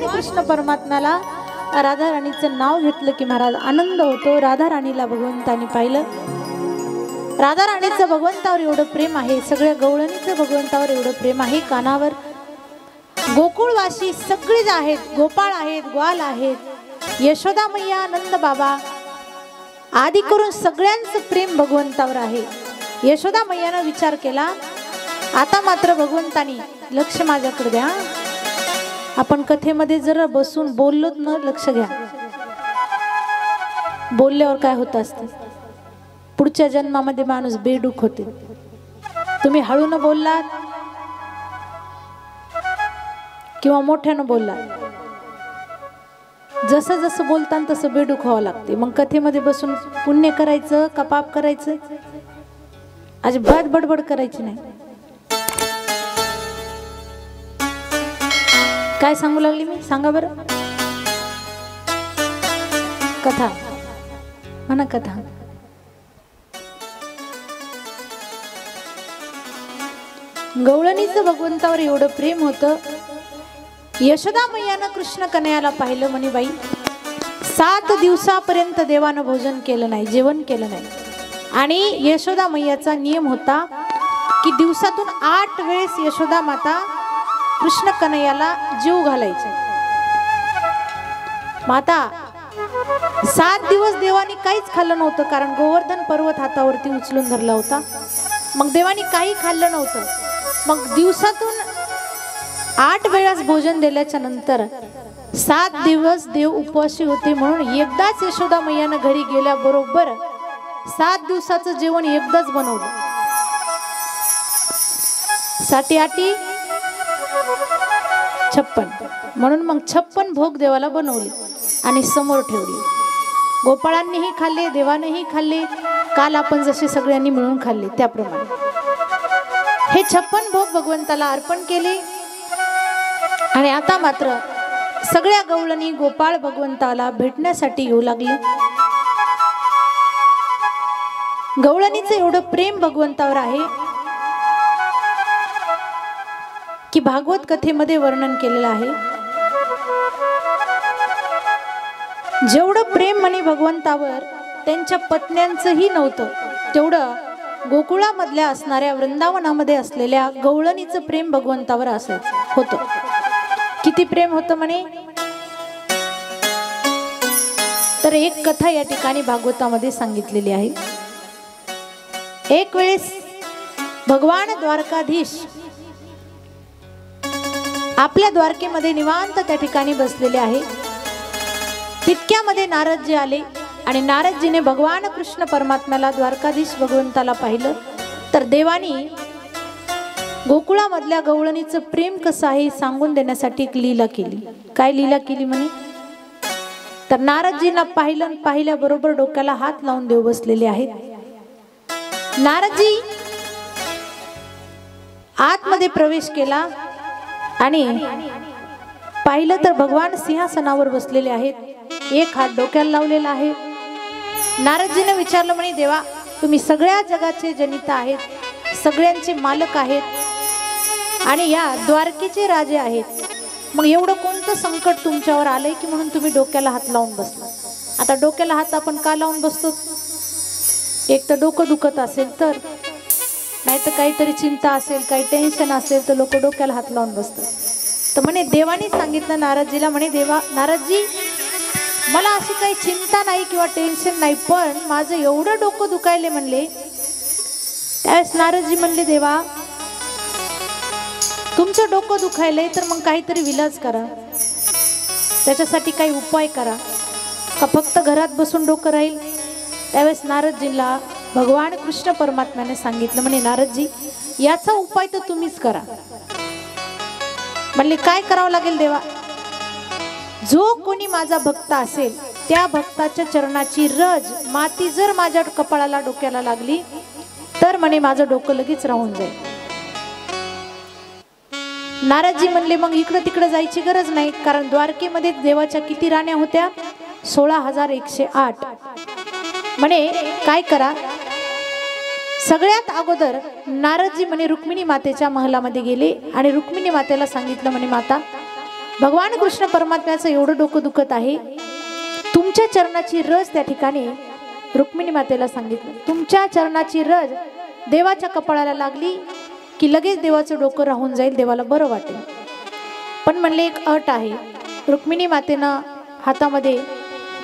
भगवान कृष्ण परमात्म्याला राधा राणीचं नाव घेतलं की महाराज आनंद होतो। राधा राणीला भगवंतानी पाहिलं, राधा राणीचं भगवंतावर एवढं प्रेम आहे, सगळ्या गवळणीचं भगवंतावर एवढं प्रेम आहे। कानावर गोकुळवासी सगळेच आहेत, गोपाळ आहेत, ग्वाल आहेत, यशोदा मैया, नंद बाबा आदी करून सगळ्यांचं प्रेम भगवंतावर आहे। यशोदा मैयानं विचार केला, आता मात्र भगवंतानी लक्ष माझ्याकडे द्या। आपण कथेमध्ये जरा बसून बोललोत ना, लक्ष घ्या, बोलल्यावर काय होत असतं, पुढच्या जन्मामध्ये माणूस बेडूक होते। तुम्ही हळून बोललात किंवा मोठ्यानं बोललात, जसं जसं बोलतान तसं बेडूक व्हावं लागते। मग कथेमध्ये बसून पुण्य करायचं का पाप करायचं, अजिबात बडबड करायची नाही। काय सांगू लागली मी, सांगा बरं, कथा म्हणा, कथा। गवळणीचं भगवंतावर एवढं प्रेम होतं, यशोदा मैयानं कृष्ण कन्हैयाला पाहिलं, म्हणे बाई 7 दिवसापर्यंत देवानं भोजन केलं नाही, जेवण केलं नाही। आणि यशोदा मैयाचा नियम होता की दिवसातून 8 वेळेस यशोदा माता कृष्ण कन्हैयाला जीव घालायचे। माता 7 दिवस देवानी काहीच खाल्लं नव्हतं, कारण गोवर्धन पर्वत हातावरती उचलून धरला होता। मग देवानी काही खाल्लं नव्हतं। मग दिवसातून 8 वेळेस भोजन दिल्याच्या नंतर 7 दिवस देव उपवासी होते, म्हणून एकदाच यशोदा मैयानं घरी गेल्याबरोबर 7 दिवसाचं जेवण एकदाच बनवलं। 7 8 56, म्हणून मग 56 भोग देवाला बनवले आणि समोर ठेवले। गोपाळांनीही खाल्ले, देवानेही खाल्ले, काल आपण जसे सगळ्यांनी मिळून खाल्ले त्याप्रमाणे हे 56 भोग भगवंताला अर्पण केले। आणि आता मात्र सगळ्या गवळणी गोपाळ भगवंताला भेटण्यासाठी येऊ लागले। गवळणीचं एवढं प्रेम भगवंतावर आहे की भागवत कथेमध्ये वर्णन केलेलं आहे। जेवढं प्रेम म्हणे भगवंतावर त्यांच्या पत्न्यांचंही नव्हतं, तेवढं गोकुळामधल्या असणाऱ्या वृंदावनामध्ये असलेल्या गवळणीचं प्रेम भगवंतावर असायचं होतं। किती प्रेम होतं म्हणे, तर एक कथा या ठिकाणी भागवतामध्ये सांगितलेली आहे। एक वेळेस भगवान द्वारकाधीश आपल्या द्वारकेमध्ये निवांत त्या ठिकाणी बसलेले आहे। तितक्यामध्ये नारदजी आले आणि नारदजीने भगवान कृष्ण परमात्म्याला, द्वारकाधीश भगवंताला पाहिलं, तर देवानी गोकुळामधल्या गवळणीचं प्रेम कसं आहे सांगून देण्यासाठी एक लीला केली। काय लीला केली म्हणे, तर नारदजींना पाहिलं, पाहिल्याबरोबर डोक्याला हात लावून देव बसलेले आहेत। नारदजी आतमध्ये प्रवेश केला आणि पाहिलं तर भगवान सिंहासनावर बसलेले आहेत, एक हात डोक्याला लावलेला आहे। नारदजीने विचारलं, म्हणे देवा तुम्ही सगळ्या जगाचे जनिता आहेत, सगळ्यांचे मालक आहेत आणि या द्वारकेचे राजे आहेत, मग एवढं कोणतं संकट तुमच्यावर आलंय की म्हणून तुम्ही डोक्याला हात लावून बसला। आता डोक्याला हात आपण का लावून बसतो, एक तर डोकं दुखत असेल तर, नाही तर काहीतरी चिंता असेल, काही टेन्शन असेल तर लोक डोक्याला हात लावून बसतात। तर म्हणे देवाने सांगितलं नारदजीला, म्हणे देवा नारदजी मला अशी काही चिंता नाही किंवा टेन्शन नाही, पण माझं एवढं डोकं दुखायले म्हणले। त्यावेळेस नारदजी म्हणले, देवा तुमचं डोकं दुखायलंय तर मग काहीतरी विलाज करा, त्याच्यासाठी काही उपाय करा, का फक्त घरात बसून डोकं राहील। त्यावेळेस नारदजींना भगवान कृष्ण परमात्म्याने सांगितलं, म्हणे नारदजी याचा उपाय तर तुम्हीच करा। म्हणले काय करावं लागेल देवा, जो कोणी माझा भक्त असेल त्या भक्ताच्या चरणाची रज माती जर माझ्या कपाळाला डोक्याला लागली तर म्हणे माझं डोकं लगेच राहून जाईल। नारदजी म्हणले मग इकडं तिकडं जायची गरज नाही, कारण द्वारकेमध्ये देवाच्या किती राण्या होत्या, 16,108। म्हणे काय करा, सगळ्यात अगोदर नारदजी म्हणे रुक्मिणी मातेच्या महलामध्ये गेले आणि रुक्मिणी मातेला सांगितलं, म्हणे माता भगवान कृष्ण परमात्म्याचं एवढं डोकं दुखत आहे, तुमच्या चरणाची रज त्या ठिकाणी रुक्मिणी मातेला सांगितलं, तुमच्या चरणाची रज देवाच्या कपाळाला लागली की लगेच देवाचं डोकं राहून जाईल, देवाला बरं वाटेल. पण म्हणले एक अट आहे. रुक्मिणी मातेनं हातामध्ये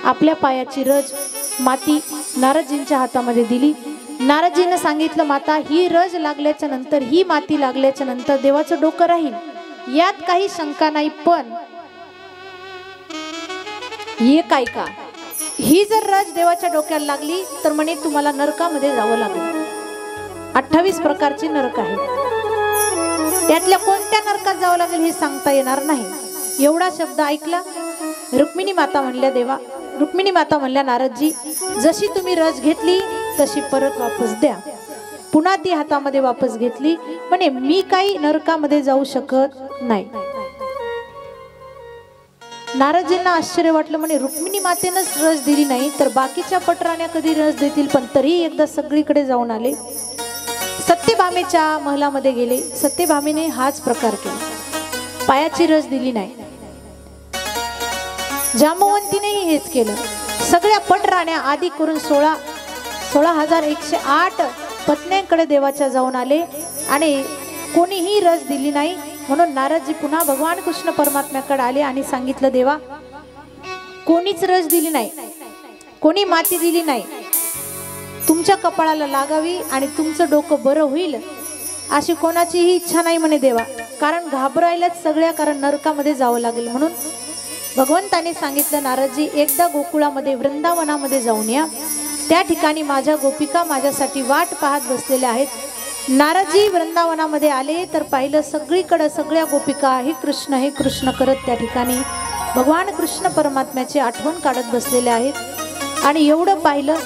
आपल्या पायाची रज माती नारदजींच्या हातामध्ये दिली. नारदजींना सांगितलं, माता ही रज लागल्याच्या नंतर, ही माती लागल्याच्या नंतर देवाचं डोकं राहील, यात काही शंका नाही. पण हे काय का, ही जर रज देवाच्या डोक्याला लागली तर म्हणे तुम्हाला नरकामध्ये जावं लागेल. 28 प्रकारचे नरक आहेत, त्यातल्या कोणत्या नरकात जावं लागेल हे सांगता येणार नाही. एवढा शब्द ऐकला. रुक्मिणी माता म्हणल्या, देवा, रुक्मिणी माता म्हणल्या, नारदजी, जशी तुम्ही रज घेतली तशी परत वापस द्या. पुन्हा ती हातामध्ये वापस घेतली. म्हणे मी काही नरकामध्ये जाऊ शकत नाही. नारदजींना आश्चर्य वाटलं. म्हणे रुक्मिणी मातेनंच रज दिली नाही तर बाकीच्या पटराण्या कधी रज देतील. पण तरी एकदा सगळीकडे जाऊन आले. सत्यभामेच्या महलामध्ये गेले. सत्यभामेने हाच प्रकार केला, पायाची रज दिली नाही. जांबवंतीनेही हेच केलं. सगळ्या पटराण्या आधी करून 16,108 पत्न्यांकडे देवाच्या जाऊन आले आणि कोणीही रज दिली नाही. म्हणून नारदजी पुन्हा भगवान कृष्ण परमात्म्याकडे आले आणि सांगितलं, देवा, कोणीच रज दिली नाही, कोणी माती दिली नाही, तुमच्या कपाळाला लागावी आणि तुमचं डोकं बरं होईल अशी कोणाचीही इच्छा नाही म्हणे देवा. कारण घाबरायलाच सगळ्या, कारण नरकामध्ये जावं लागेल. म्हणून भगवंताने सांगितलं, नारदजी, एकदा गोकुळामध्ये वृंदावनामध्ये जाऊन या. त्या ठिकाणी माझ्या गोपिका माझ्यासाठी वाट पाहत बसलेल्या आहेत. नारदजी वृंदावनामध्ये आले तर पाहिलं सगळीकडे सगळ्या गोपिका हे कृष्ण करत त्या ठिकाणी भगवान कृष्ण परमात्म्याची आठवण काढत बसलेले आहेत. आणि एवढं पाहिलं,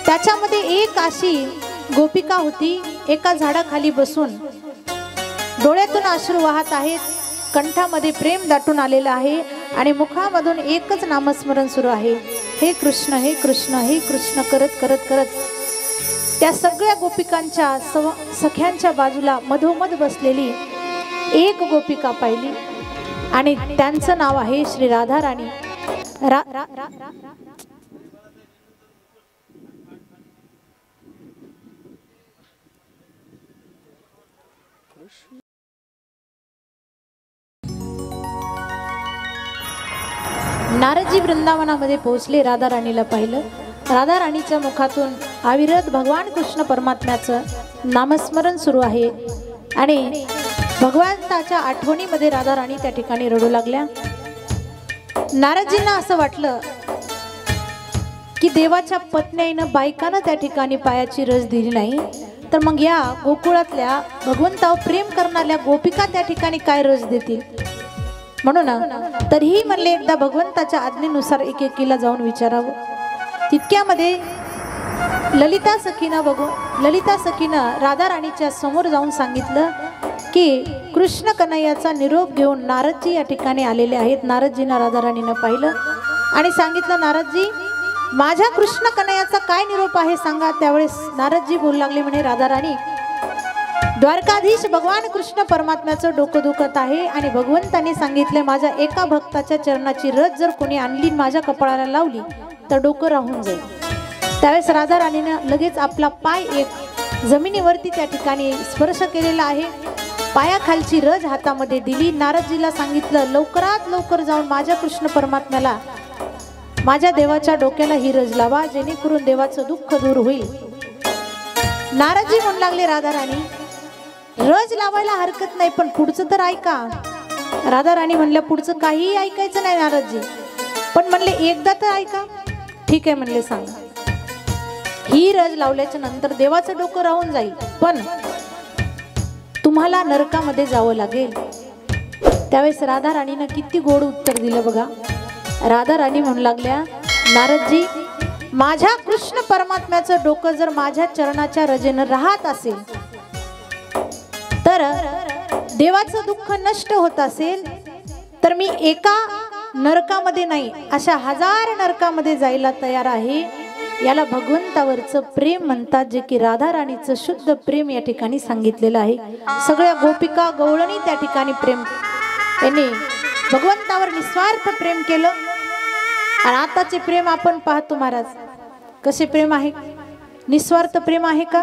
त्याच्यामध्ये एक अशी गोपिका होती, एका झाडाखाली बसून डोळ्यातून अश्रू वाहत आहेत, कंठामध्ये प्रेम दाटून आलेलं आहे आणि मुखामधून एकच नामस्मरण सुरू आहे, हे कृष्ण, हे कृष्ण, हे कृष्ण करत करत करत त्या सगळ्या गोपिकांच्या सख्यांच्या बाजूला मधोमध बसलेली एक गोपिका पाहिली आणि त्यांचं नाव आहे श्री राधा राणी. नारदजी वृंदावनामध्ये पोहोचले. राधा राणीला पाहिलं. राधा राणीच्या मुखातून अविरत भगवान कृष्ण परमात्म्याचं नामस्मरण सुरू आहे आणि भगवंताच्या आठवणीमध्ये राधा राणी त्या ठिकाणी रडू लागल्या. नारदजींना असं वाटलं की देवाच्या पत्न्यानं, बायकानं त्या ठिकाणी पायाची रज दिली नाही, तर मग या गोकुळातल्या भगवंतावर प्रेम करणाऱ्या गोपिका त्या ठिकाणी काय रज देतील. म्हणून तरीही म्हणले एकदा भगवंताच्या आज्ञेनुसार एकेकीला जाऊन विचारावं. तितक्यामध्ये ललिता सखीनं राधा राणीच्या समोर जाऊन सांगितलं की कृष्ण कन्हैयाचा निरोप घेऊन नारदजी या ठिकाणी आलेले आहेत. नारदजींना राधा राणीनं पाहिलं आणि सांगितलं, नारदजी, माझ्या कृष्ण कन्हैयाचा काय निरोप आहे सांगा. त्यावेळेस नारदजी बोलू लागले, म्हणे राधा राणी, द्वारकाधीश भगवान कृष्ण परमात्म्याचं डोकं दुखत आहे आणि भगवंतांनी सांगितले, माझ्या एका भक्ताच्या चरणाची रज जर कोणी आणली माझ्या कपाळाला लावली तर डोकं राहून जाईल. त्यावेळेस राधा राणीनं लगेच आपला पाय एक जमिनीवरती त्या ठिकाणी स्पर्श केलेला आहे. पायाखालची रज हातामध्ये दिली. नारदजीला सांगितलं, लवकरात लवकर जाऊन माझ्या कृष्ण परमात्म्याला, माझ्या देवाच्या डोक्याला ही रज लावा, जेणेकरून देवाचं दुःख दूर होईल. नारदजी म्हणू लागले, राधा राणी, रज लावायला हरकत नाही, पण पुढचं तर ऐका. राधा राणी म्हणल्या, पुढचं काहीही ऐकायचं नाही नारदजी, पण म्हणले एकदा तर ऐका. ठीक आहे म्हणले, सांगा. ही रज लावल्याच्या नंतर देवाचं डोकं राहून जाईल, पण तुम्हाला नरकामध्ये जावं लागेल. त्यावेळेस राधा राणीनं किती गोड उत्तर दिलं बघा. राधा राणी म्हणू लागल्या, नारदजी, माझ्या कृष्ण परमात्म्याचं डोकं जर माझ्या चरणाच्या रजेनं राहत असेल, तर देवाचं दुःख नष्ट होत असेल, तर मी एका नरकामध्ये नाही, अशा 1000 नरकामध्ये जायला तयार आहे. याला भगवंतावरचं प्रेम म्हणतात, जे की राधा राणीचं शुद्ध प्रेम या ठिकाणी सांगितलेलं आहे. सगळ्या गोपिका गवळणी त्या ठिकाणी प्रेम यांनी भगवंतावर निस्वार्थ प्रेम केलं। आणि आताचे प्रेम आपण पाहतो महाराज, कसे प्रेम आहे? निस्वार्थ प्रेम आहे का?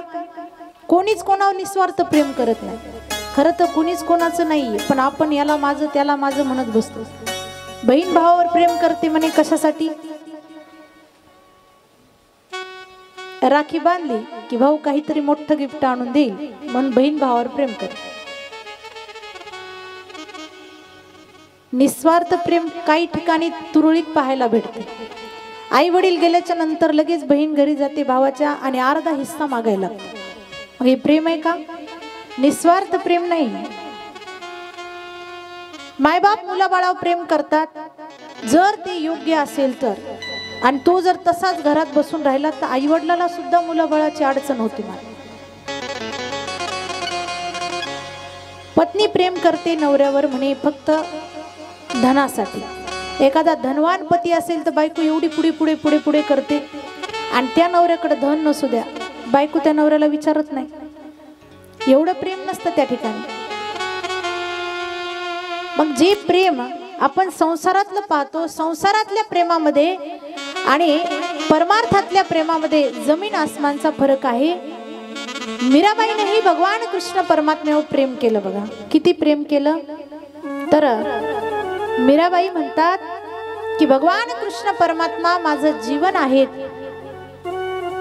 कोणीच कोणावर निस्वार्थ प्रेम करत नाही। खरं तर कोणीच कोणाचं नाहीये, पण आपण याला माझं त्याला माझं म्हणत बसतो। बहीण भावावर प्रेम करते म्हणे, कशासाठी? राखी बांधली की भाऊ काहीतरी मोठं गिफ्ट आणून देईल म्हणून बहीण भावावर प्रेम करते। निस्वार्थ प्रेम काही ठिकाणी तुरळीत पाहायला भेटते। आई वडील गेल्याच्या नंतर लगेच बहीण घरी जाते भावाच्या आणि अर्धा हिस्सा मागायला लागते। मग हे प्रेम आहे का? निस्वार्थ प्रेम नाही। मायबाप मुलाबाळावर प्रेम करतात जर ते योग्य असेल तर, आणि तो जर तसाच घरात बसून राहिला तर आई वडिलाला सुद्धा मुलाबाळाची अडचण होते। पत्नी प्रेम करते नवऱ्यावर म्हणे फक्त धनासाठी। एखादा धनवान पती असेल तर बायको एवढी पुढे पुढे पुढे पुढे करते, आणि त्या नवऱ्याकडे धन नसू द्या बायको त्या नवऱ्याला विचारत नाही। एवढं प्रेम नसतं त्या ठिकाणी। मग जे प्रेम आपण संसारातलं पाहतो, संसारातल्या प्रेमामध्ये आणि परमार्थातल्या प्रेमामध्ये जमीन आसमानचा फरक आहे। मीराबाईनेही भगवान कृष्ण परमात्म्यावर प्रेम केलं बघा, किती प्रेम केलं। तर मीराबाई म्हणतात की भगवान कृष्ण परमात्मा माझं जीवन आहेत।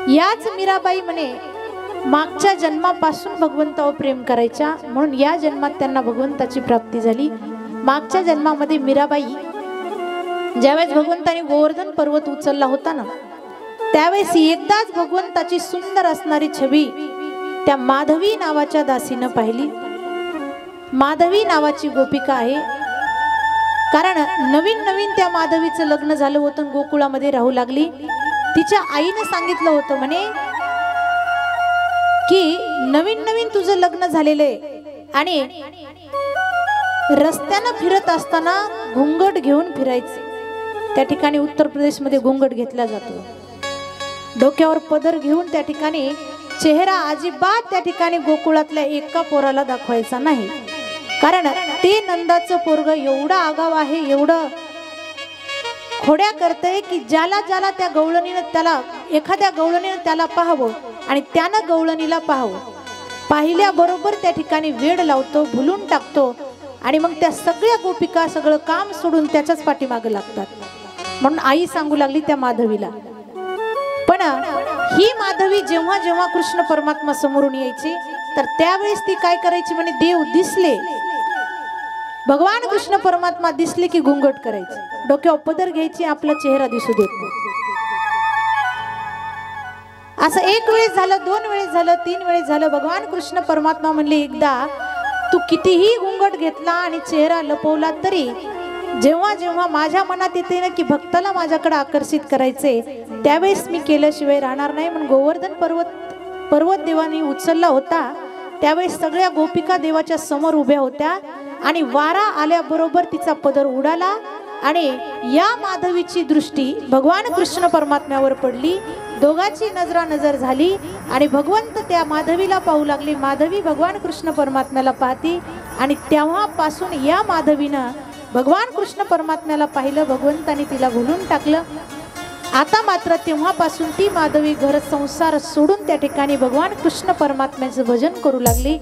याच मीराबाई म्हणे मागच्या जन्मापासून भगवंतावर प्रेम करायच्या, म्हणून या जन्मात त्यांना भगवंताची प्राप्ती झाली। मागच्या जन्मामध्ये मीराबाई ज्यावेळेस भगवंताने गोवर्धन पर्वत उचलला होता ना, त्यावेळेस एकदाच भगवंताची सुंदर असणारी छबी त्या माधवी नावाच्या दासीनं पाहिली। माधवी नावाची गोपिका आहे, कारण नवीन नवीन त्या माधवीचं लग्न झालं होतं, गोकुळामध्ये राहू लागली। तिच्या आईने सांगितलं होतं म्हणे की नवीन नवीन तुझं लग्न झालेलं आहे आणि रस्त्यानं फिरत असताना घुंगट घेऊन फिरायचं। त्या ठिकाणी उत्तर प्रदेशमध्ये घुंगट घेतला जातो। डोक्यावर पदर घेऊन त्या ठिकाणी चेहरा अजिबात त्या ठिकाणी गोकुळातल्या एका पोराला दाखवायचा नाही, कारण ते नंदाचं पोरग एवढं आगाव आहे, एवढं खोड्या करतंय की ज्याला ज्याला त्या गवळणीनं त्याला एखाद्या गवळणीनं त्याला पाहावं आणि त्यानं गवळणीला पाहावं, पाहिल्याबरोबर त्या ठिकाणी वेड लावतो, भुलून टाकतो आणि मग त्या सगळ्या गोपिका सगळं काम सोडून त्याच्याच पाठीमागे लागतात। म्हणून आई सांगू लागली त्या माधवीला। पण ही माधवी जेव्हा जेव्हा कृष्ण परमात्मा समोरून यायची तर त्यावेळेस ती काय करायची म्हणे, देव दिसले, भगवान कृष्ण परमात्मा दिसले की घुंगट करायची, डोक्यावर पदर घ्यायची, आपला चेहरा दिसू देत नाही। असं एक वेळेस झालं, दोन वेळेस झालं, तीन वेळेस झालं। भगवान कृष्ण परमात्मा म्हणले एकदा तू कितीही घुंगट घेतला आणि चेहरा लपवला तरी जेव्हा जेव्हा माझ्या मनात येते ना की भक्ताला माझ्याकडे आकर्षित करायचे, त्यावेळेस मी केल्याशिवाय राहणार नाही। म्हणून गोवर्धन पर्वत देवानी उचलला होता, त्यावेळेस सगळ्या गोपिका देवाच्या समोर उभ्या होत्या आणि वारा आल्याबरोबर तिचा पदर उडाला आणि या माधवीची दृष्टी भगवान कृष्ण परमात्म्यावर पडली। दोघांची नजरानजर झाली आणि भगवंत त्या माधवीला पाहू लागले, माधवी भगवान कृष्ण परमात्म्याला पाहती आणि तेव्हापासून या माधवीनं भगवान कृष्ण परमात्म्याला पाहिलं, भगवंताने तिला भुलून टाकलं। आता मात्र तेव्हापासून ती माधवी घर संसार सोडून त्या ठिकाणी भगवान कृष्ण परमात्म्याचं भजन करू लागली।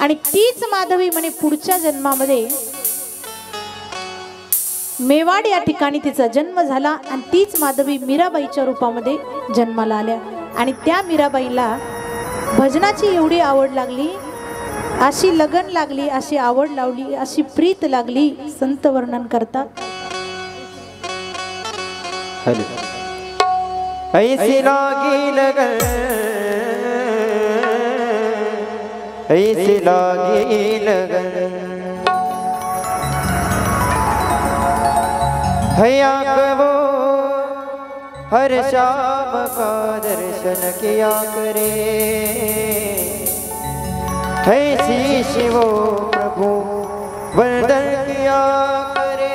आणि तीच माधवी म्हणे पुढच्या जन्मामध्ये मेवाड या ठिकाणी तिचा जन्म झाला आणि तीच माधवी मीराबाईच्या रूपामध्ये जन्माला आल्या। आणि त्या मीराबाईला भजनाची एवढी आवड लागली, अशी लगन लागली, अशी आवड लावली, अशी प्रीत लागली, संत वर्णन करतात। ऐसी लागी लगन, ऐसी लागी लगन, हैया कबो हर शाम का दर्शन किया करे, ऐसी शिवो प्रभु वंदन किया करे।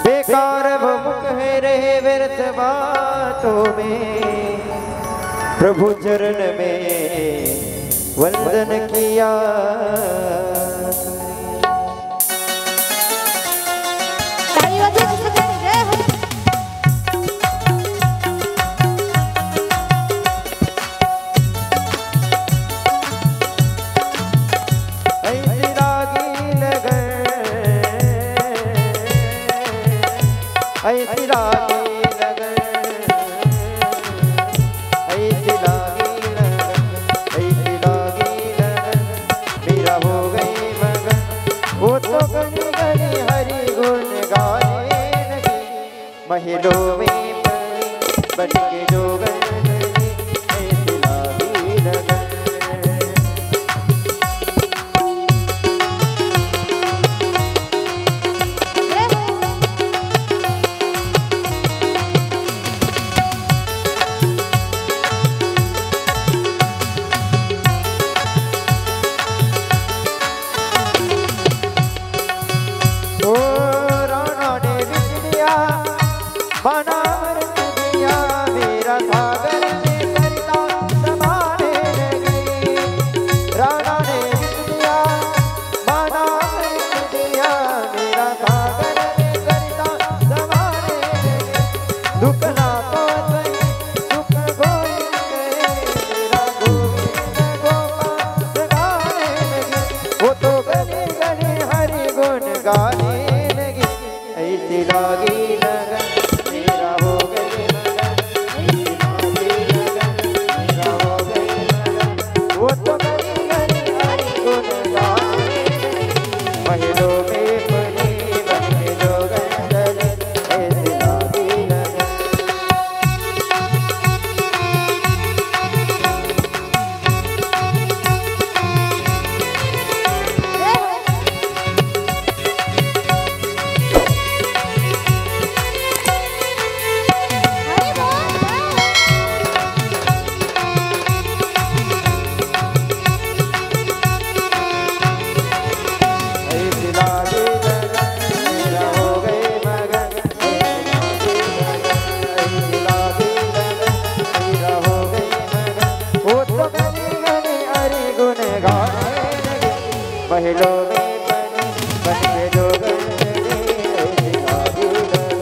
बेकार मुख है रहे व्यर्थ बातों में, प्रभु चरण में वंदन किया। ऐसी लागी लगन, ऐसी लागी लगन, ऐसी लागी लगन, मेरा हो गई मगन। वो तो गली गली हरि गुण गाने लगी, महलों में बन के जोगन लगी, ऐसी लागी लगन। ओ राणा ने बिक दिया बना मृत दिया, मेरा सागर में सरिता समाने लगी। राणा ने बिक दिया बना मृत दिया, मेरा सागर में सरिता समाने लगी। दुख ना तो सही सुख गोविंद करे, मेरा गोविंद गोपाल गाने लगी। वो तो गली गली हरि गुण गाने लगी, ऐसी लागी लगन, मेरा हो गई लगन, ऐसी लागी लगन, मेरा हो गई लगन। वो तो गली गली हरि गुण गाने लगी, महलों में बनी बन के जोगन चले, ऐसी लागी लगन। ऐसी लागी लगन, मेरा हो गई मगन, ऐसी लागी लगन, मेरा हो गई मगन। वो तो गली गली हरि गुण गाने लगी, महलों में बन के जोगन चले, ऐसी लागी लगन।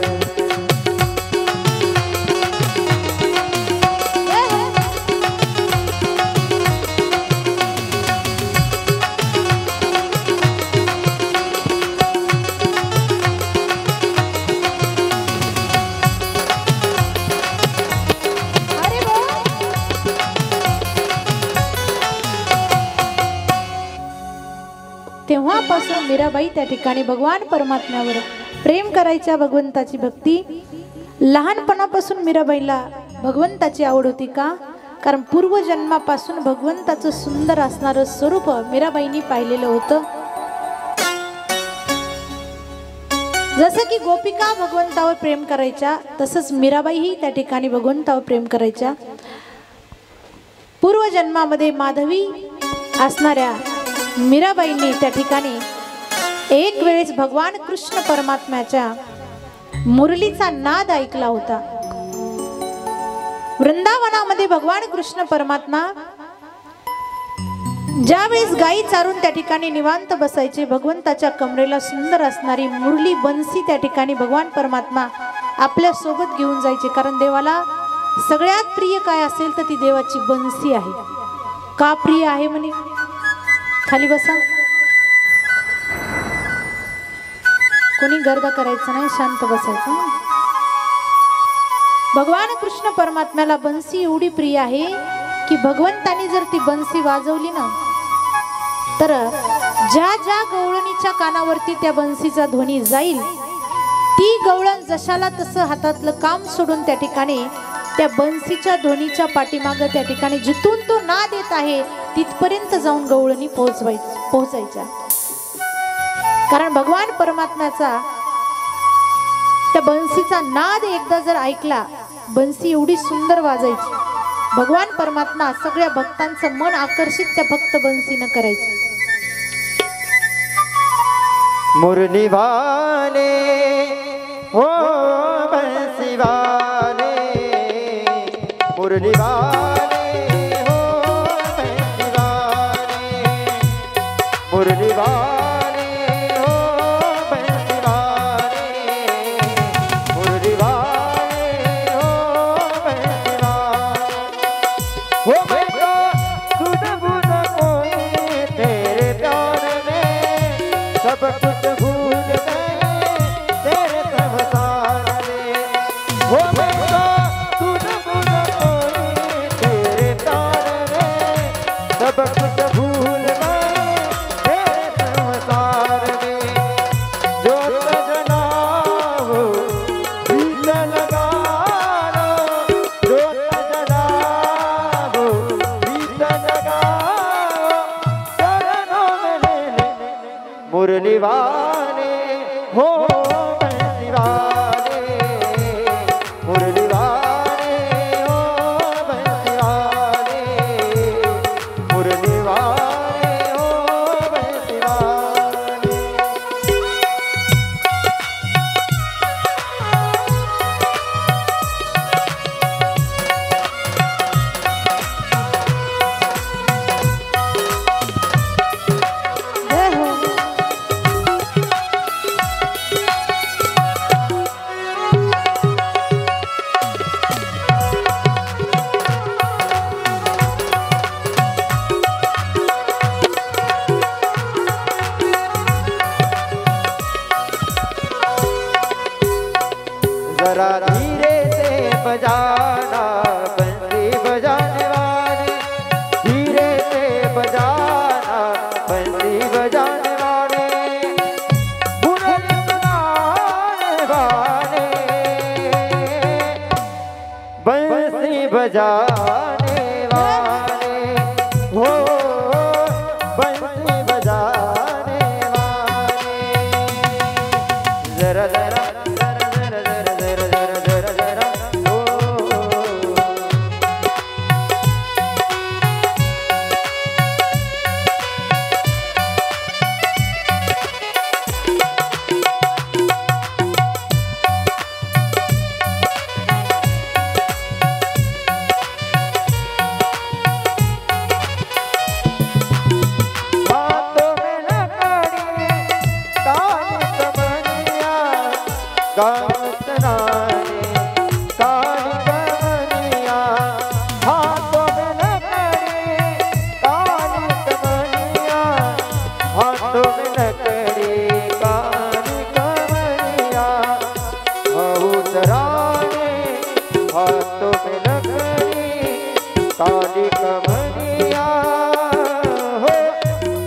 तेव्हापासून मीराबाई त्या ठिकाणी भगवान परमात्म्यावर प्रेम करायच्या, भगवंताची भक्ती। लहानपणापासून मीराबाईला भगवंताची आवड होती का? कारण पूर्वजन्मापासून भगवंताचं सुंदर असणारं स्वरूप मीराबाईंनी पाहिलेलं होतं। जसं की गोपिका भगवंतावर प्रेम करायच्या, तसंच मीराबाईही त्या ठिकाणी भगवंतावर प्रेम करायच्या। पूर्वजन्मामध्ये माधवी असणाऱ्या मीराबाईंनी त्या ठिकाणी एक वेळेस भगवान कृष्ण परमात्म्याच्या मुरलीचा नाद ऐकला होता। वृंदावनामध्ये भगवान कृष्ण परमात्मा ज्या वेळेस गायी चारून त्या ठिकाणी निवांत बसायचे, भगवंताच्या कमरेला सुंदर असणारी मुरली बन्सी त्या ठिकाणी भगवान परमात्मा आपल्या सोबत घेऊन जायचे। कारण देवाला सगळ्यात प्रिय काय असेल तर ती देवाची बन्सी आहे। का प्रिय आहे म्हणे? खाली बसा, कोणी गर्द करायचं नाही, शांत बसायचं। भगवान कृष्ण परमात्म्याला बन्सी एवढी प्रिय आहे की भगवंतानी जर ती बन्सी वाजवली ना, तर ज्या ज्या गवळणीच्या कानावरती त्या बन्सीचा ध्वनी जाईल, ती गवळण जशाला तसं हातातलं काम सोडून त्या ठिकाणी त्या बन्सीच्या ध्वनीच्या पाठीमागे त्या ठिकाणी जिथून तो नाद येत आहे तिथपर्यंत जाऊन गवळणी पोहोचायच्या। कारण भगवान परमात्म्याचा त्या बन्सीचा नाद एकदा जर ऐकला, बन्सी एवढी सुंदर वाजायची, भगवान परमात्मा सगळ्या भक्तांचं मन आकर्षित त्या भक्त बन्सीनं करायचे। मुरली वाले हो बंसी वाले, मुरली वाले हो बंसी वाले, मुरली वाले हो बंसी वाले, मुरली वाले हो बंसी वाले। हो मैं तो सुध बुध कोई तेरे प्यार में, सब कुछ भूल गए तेरे संसार में, हो बंदा तुझ बुझ कोई तेरे तार में सब कुछ भूल गए तेरे संसार में जो सजना हो प्रीत लगा लो जो सजना हो प्रीत लगा लो चरणों में ले ले मुरली वाले हो बंसी वाले मुरली वाले हो बंसी वाले मुरली वाले हो बंसी वाले जय हो। जरा धीरे से बजाना बंसी बजाने वाले धीरे से बजाना बंसी बजाने वाले मुरली सुनाने वाले बंसी बजाने वाले हो बंसी बजाने वाले जरा जरा हाथों में लकड़ी काली कमनिया गाँव सुनाने काली कमनिया हाथों में लकड़ी काली कमनिया हाथों में लकड़ी काली कमनिया हऊ चराने हाथों में लकड़ी काली कमनिया हो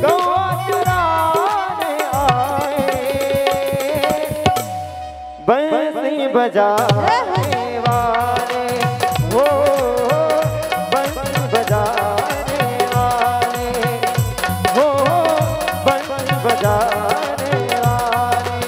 गौआ चराने आए बंसी बजाने वाले हो बंसी बजाने वाले हो बंसी बजाने वाले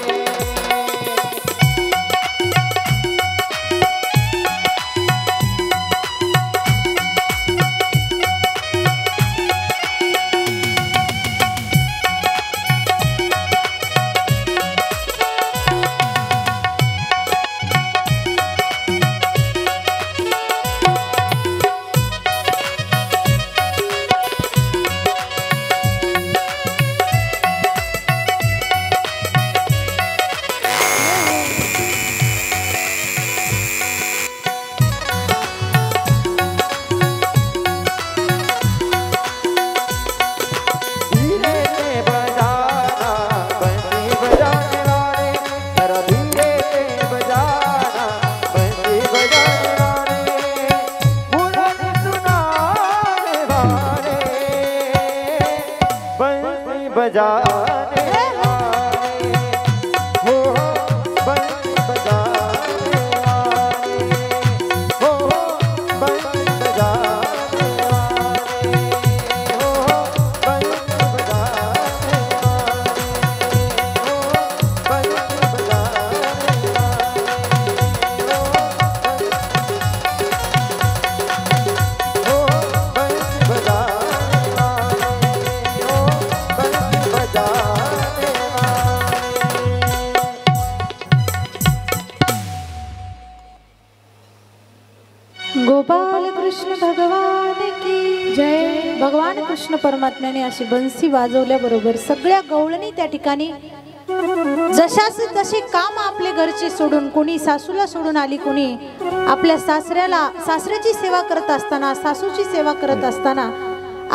धीरे से बजाना बंसी बजाने वाले जरा धीरे से बजाना बंसी बजाने वाले मुरली सुनाने वाले बंसी बजाने वाले हो बंसी बजाने वाले हो बंसी बजाने वाले हो बंसी बजाने वाले हो बंसी गोपाल कृष्ण भगवान की जय। भगवान कृष्ण परमात्म्याने अशी बंसी वाजवल्याबरोबर सगळ्या गवळणी त्या ठिकाणी जशाचे तसे काम आपले घरचे सोडून, कोणी सासूला सोडून आली, कोणी आपल्या सासऱ्याची सेवा करत असताना, सासूची सेवा करत असताना,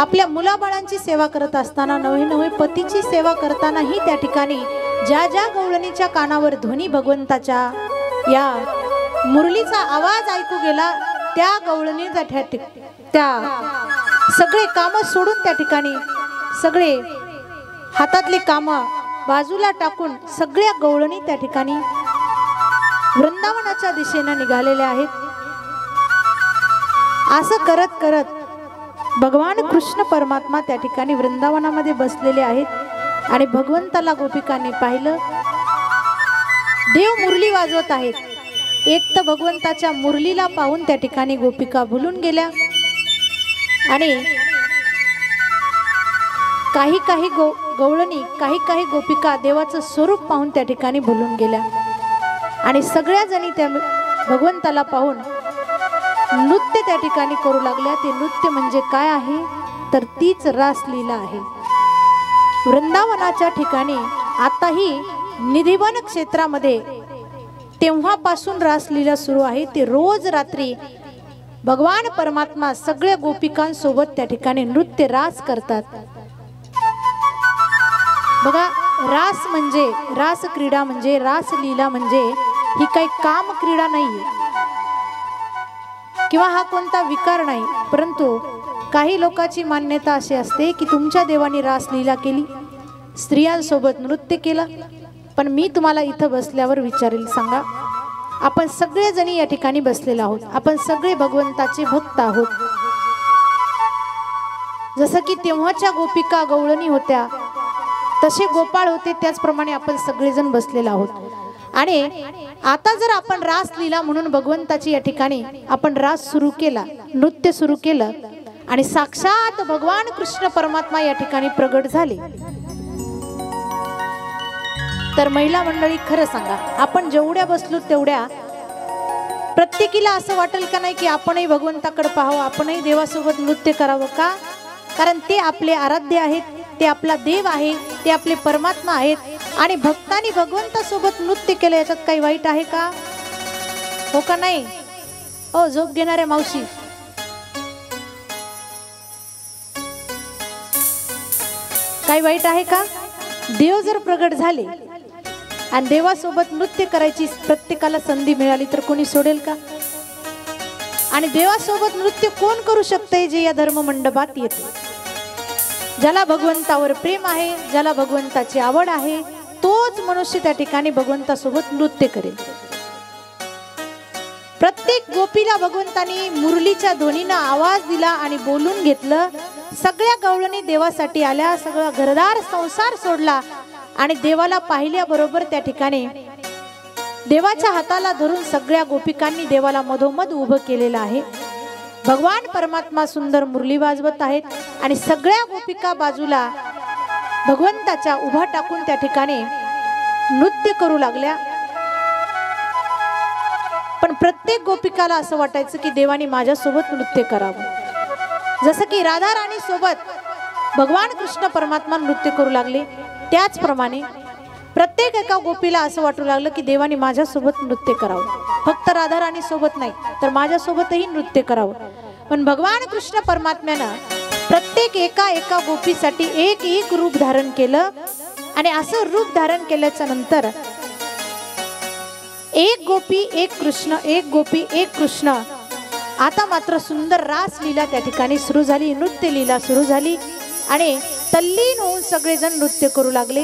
आपल्या मुलाबाळांची सेवा करत असताना, नवे नवे पतीची सेवा करतानाही त्या ठिकाणी ज्या ज्या गवळणीच्या कानावर ध्वनी भगवंताच्या या मुरलीचा आवाज ऐकू गेला त्या गवळणीचा त्या सगळे काम सोडून त्या ठिकाणी सगळे हातातले काम बाजूला टाकून सगळ्या गवळणी त्या ठिकाणी वृंदावनाच्या दिशेने निघालेल्या आहेत. असं करत करत भगवान कृष्ण परमात्मा त्या ठिकाणी वृंदावनामध्ये बसलेले आहेत आणि भगवंताला गोपिकांनी पाहिलं. देव मुरली वाजवत आहेत. एक तर भगवंताच्या मुरलीला पाहून त्या ठिकाणी गोपिका भुलून गेल्या आणि काही काही गवळणी काही गोपिका देवाचं स्वरूप पाहून त्या ठिकाणी भुलून गेल्या आणि सगळ्या जणी त्या भगवंताला पाहून नृत्य त्या ठिकाणी करू लागल्या. ते नृत्य म्हणजे काय आहे तर तीच रासलीला आहे. वृंदावनाच्या ठिकाणी आताही निधिवन क्षेत्रामध्ये तेव्हापासून रासलीला सुरू आहे. ते रोज रात्री भगवान परमात्मा सगळ्या गोपिकांसोबत त्या ठिकाणी नृत्य रास करतात. बघा, रास म्हणजे रास क्रीडा म्हणजे रासलीला म्हणजे ही काही काम क्रीडा नाहीये किंवा हा कोणता विकार नाही, परंतु काही लोकांची मान्यता अशी असते की तुमच्या देवाने रासलीला केली, स्त्रियांसोबत नृत्य केलं. पण मी तुम्हाला इथं बसल्यावर विचारेल, सांगा, आपण सगळे जणी या ठिकाणी बसलेलो आहोत, आपण सगळे भगवंताचे भक्त आहोत. जसं की तेव्हाच्या गोपिका गवळणी होत्या, तसे गोपाळ होते, त्याचप्रमाणे आपण सगळेजण बसलेलो आहोत. आणि आता जर आपण रासलीला म्हणून भगवंताची या ठिकाणी आपण रास सुरू केला, नृत्य सुरू केलं आणि साक्षात भगवान कृष्ण परमात्मा या ठिकाणी प्रगट झाले, तर महिला मंडळी खरं सांगा, आपण जेवढ्या बसलो तेवढ्या प्रत्येकीला असं वाटेल का नाही की आपणही भगवंताकडे पाहावं, आपणही देवासोबत नृत्य करावं का? कारण ते आपले आराध्य आहेत, ते आपला देव आहे, ते आपले परमात्मा आहेत. आणि भक्तांनी भगवंतासोबत नृत्य केलं याच्यात काही वाईट आहे का? हो का नाही? ओ झोप घेणाऱ्या मावशी, काही वाईट आहे का? देव जर प्रगट झाले आणि देवासोबत नृत्य करायची प्रत्येकाला संधी मिळाली तर कोणी सोडेल का? आणि देवासोबत नृत्य कोण करू शकते? जे या धर्म मंडपात येते, ज्याला भगवंतावर प्रेम आहे, ज्याला भगवंताची आवड आहे, तोच मनुष्य त्या ठिकाणी भगवंतासोबत नृत्य करेल. प्रत्येक गोपीला भगवंतानी मुरलीच्या ध्वनीनं आवाज दिला आणि बोलून घेतलं. सगळ्या गवळणी देवासाठी आल्या, सगळा घरदार संसार सोडला आणि देवाला पाहिल्याबरोबर त्या ठिकाणी देवाच्या हाताला धरून सगळ्या गोपिकांनी देवाला मधोमध उभं केलेलं आहे. भगवान परमात्मा सुंदर मुरली वाजवत आहेत आणि सगळ्या गोपिका बाजूला भगवंताच्या उभा टाकून त्या ठिकाणी नृत्य करू लागल्या. पण प्रत्येक गोपिकाला असं वाटायचं की देवानी माझ्यासोबत नृत्य करावं. जसं की राधा राणी सोबत भगवान कृष्ण परमात्मा नृत्य करू लागले, त्याचप्रमाणे प्रत्येक एका गोपीला असं वाटू लागलं की देवानी माझ्यासोबत नृत्य करावं. फक्त राधा राणी सोबत नाही तर माझ्यासोबतही नृत्य करावं. पण भगवान कृष्ण परमात्म्यानं प्रत्येक एका गोपीसाठी एक रूप धारण केलं आणि असं रूप धारण केल्याच्या नंतर एक गोपी एक कृष्ण, एक गोपी एक कृष्ण. आता मात्र सुंदर रासलीला त्या ठिकाणी सुरू झाली, नृत्य लीला सुरू झाली आणि तल्लीन होऊन सगळेजण नृत्य करू लागले.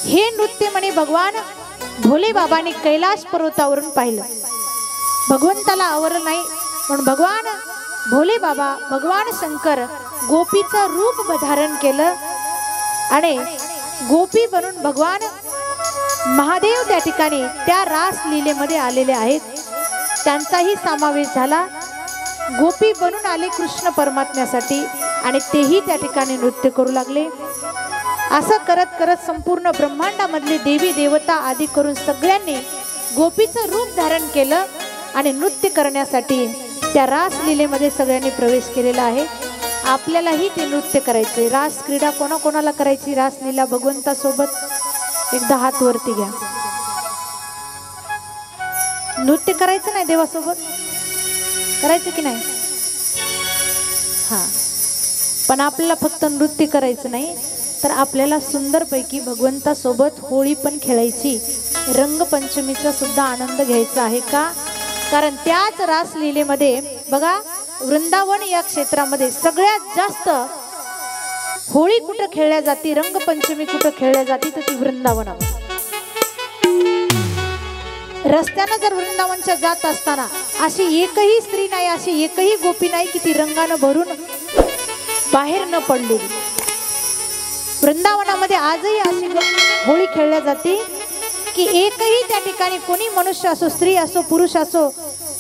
हे नृत्य म्हणे भगवान भोले बाबांनी कैलाश पर्वतावरून पाहिलं. भगवंताला आवडलं नाही म्हणून भगवान भोले बाबा, भगवान शंकर गोपीचं रूप धारण केलं आणि गोपी बनून भगवान महादेव त्या ठिकाणी त्या रास लीलेमध्ये आलेले आहेत. त्यांचाही समावेश झाला. गोपी बनून आले कृष्ण परमात्म्यासाठी आणि तेही त्या ठिकाणी नृत्य करू लागले. असं करत करत संपूर्ण ब्रह्मांडामधले देवी देवता आदी करून सगळ्यांनी गोपीचं रूप धारण केलं आणि नृत्य करण्यासाठी त्या रासलीलेमध्ये सगळ्यांनी प्रवेश केलेला आहे. आपल्यालाही ते नृत्य करायचे. रास क्रीडा कोणाकोणाला करायची? रासलीला भगवंतासोबत एकदा हात वरती घ्या. नृत्य करायचं नाही देवासोबत? करायचं की नाही? हा, पण आपल्याला फक्त नृत्य करायचं नाही तर आपल्याला सुंदरपैकी भगवंतासोबत होळी पण खेळायची. रंगपंचमीचा सुद्धा आनंद घ्यायचा आहे का? कारण त्याच रासलीलेमध्ये बघा, वृंदावन या क्षेत्रामध्ये सगळ्यात जास्त होळी कुठं खेळल्या जाते, रंगपंचमी कुठं खेळल्या जाते, तर ती वृंदावनामध्ये. रस्त्यानं जर वृंदावनच्या जात असताना अशी एकही स्त्री नाही, अशी एकही गोपी नाही की ती रंगानं भरून बाहेर न पडलेली. वृंदावनामध्ये आजही अशी होळी खेळल्या जाते की एकही त्या ठिकाणी कोणी मनुष्य असो, स्त्री असो, पुरुष असो,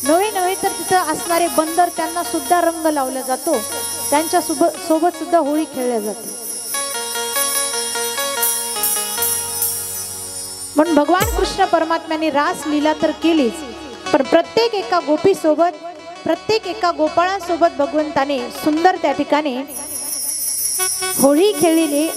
नव्हे तर तिथं असणारे बंदर, त्यांना सुद्धा रंग लावला जातो, त्यांच्या सोबत सुद्धा होळी खेळल्या जाते. म्हणून भगवान कृष्ण परमात्म्याने रास लीला तर केलीच, पण प्रत्येक एका गोपी सोबत, प्रत्येक एका गोपाळासोबत भगवंताने सुंदर त्या ठिकाणी होळी खेळलेली.